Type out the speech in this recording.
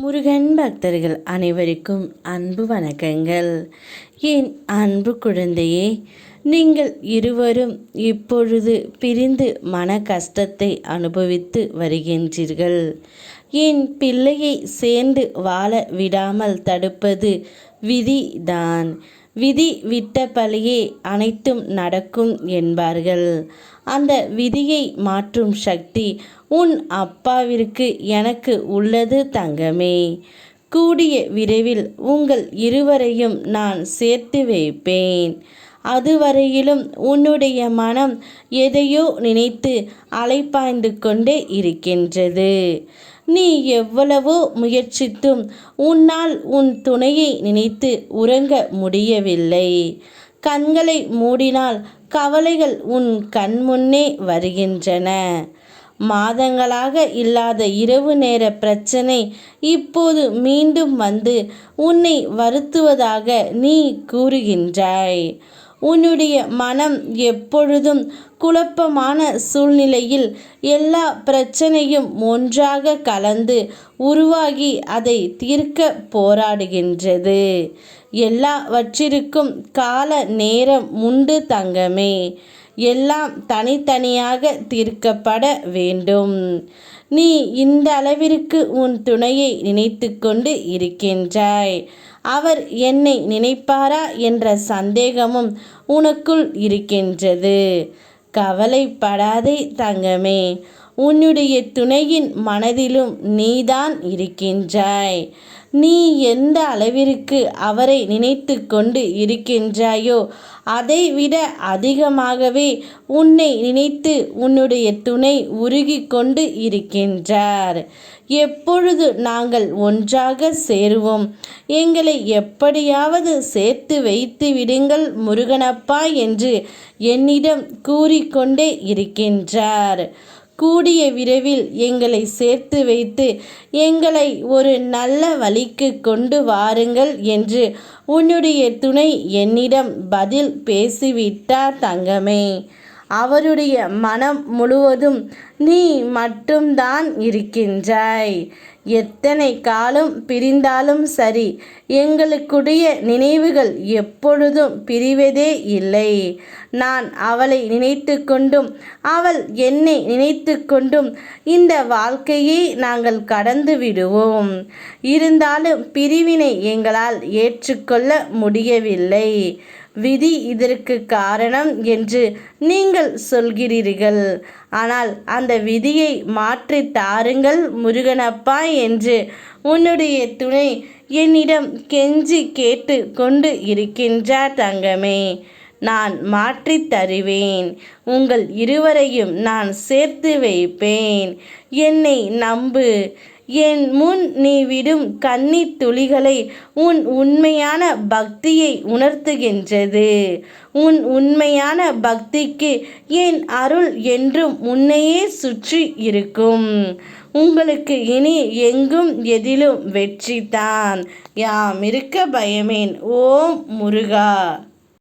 முருகன் பக்தர்கள் அனைவருக்கும் அன்பு வணக்கங்கள். என் அன்பு குழந்தையே, நீங்கள் இருவரும் இப்பொழுது பிரிந்து மன கஷ்டத்தை அனுபவித்து வருகின்றீர்கள். என் பிள்ளையை சேர்ந்து வாழ விடாமல் தடுப்பது விதிதான். விதி விட்ட பழியே அனைத்தும் நடக்கும் என்பார்கள். அந்த விதியை மாற்றும் சக்தி உன் அப்பாவிற்கு எனக்கு உள்ளது தங்கமே. கூடிய விரைவில் உங்கள் இருவரையும் நான் சேர்த்து வைப்பேன். அதுவரையிலும் உன்னுடைய மனம் எதையோ நினைத்து அலைப்பாய்ந்து கொண்டே இருக்கின்றது. நீ எவ்வளவோ முயற்சித்தும் உன்னால் உன் துணையை நினைத்து உறங்க முடியவில்லை. கண்களை மூடினால் கவலைகள் உன் கண்முன்னே வருகின்றன. மாதங்களாக இல்லாத இரவு நேர பிரச்சனை இப்போது மீண்டும் வந்து உன்னை வருத்துவதாக நீ கூறுகின்றாய். உன்னுடைய மனம் எப்பொழுதும் குழப்பமான சூழ்நிலையில் எல்லா பிரச்சனையும் ஒன்றாக கலந்து உருவாகி அதை தீர்க்க போராடுகின்றது. எல்லாவற்றிற்கும் கால நேரம் உண்டு தங்கமே. எல்லாம் தனித்தனியாக தீர்க்கப்பட வேண்டும். நீ இந்த அளவிற்கு உன் துணையை நினைத்து கொண்டு இருக்கின்றாய். அவர் என்னை நினைப்பாரா என்ற சந்தேகமும் உனக்குள் இருக்கின்றது. கவலைப்படாதே தங்கமே. உன்னுடைய துணையின் மனதிலும் நீதான் இருக்கின்றாய். நீ எந்த அளவிற்கு அவரை நினைத்து கொண்டு இருக்கின்றாயோ அதைவிட அதிகமாகவே உன்னை நினைத்து உன்னுடைய துணை உருகி கொண்டு இருக்கின்றார். எப்பொழுது நாங்கள் ஒன்றாக சேருவோம், எங்களை எப்படியாவது சேர்த்து வைத்து விடுங்கள் முருகனப்பா என்று என்னிடம் கூறிக்கொண்டே இருக்கின்றார். கூடிய விரைவில் எங்களை சேர்த்து வைத்து எங்களை ஒரு நல்ல வழிக்கு கொண்டு வாருங்கள் என்று உன்னுடைய துணை என்னிடம் பதில் பேசிவிட்டார் தங்கமே. அவருடைய மனம் முழுவதும் நீ மட்டும்தான் இருக்கின்றாய். எத்தனை காலம் பிரிந்தாலும் சரி, எங்களுக்குடைய நினைவுகள் எப்பொழுதும் பிரிவதே இல்லை. நான் அவளை நினைத்து கொண்டும் அவள் என்னை நினைத்து கொண்டும் இந்த வாழ்க்கையை நாங்கள் கடந்து விடுவோம். இருந்தாலும் பிரிவினை எங்களால் ஏற்றுக்கொள்ள முடியவில்லை. விதி இதற்கு காரணம் என்று நீங்கள் சொல்கிறீர்கள். ஆனால் அந்த விதியை மாற்றி தாருங்கள் முருகனப்பா என்று உன்னுடைய துணை என்னிடம் கெஞ்சி கேட்டு கொண்டு இருக்கின்றார் தங்கமே. நான் மாற்றி தருவேன். உங்கள் இருவரையும் நான் சேர்த்து வைப்பேன். என்னை நம்பு. என் முன் நீ விடும் கண்ணீர் துளிகளை உன் உண்மையான பக்தியை உணர்த்துகின்றது. உன் உண்மையான பக்திக்கு என் அருள் என்றும் உன்னையே சுற்றி இருக்கும். உங்களுக்கு இனி எங்கும் எதிலும் வெற்றிதான். யாம் இருக்க பயமேன். ஓம் முருகா.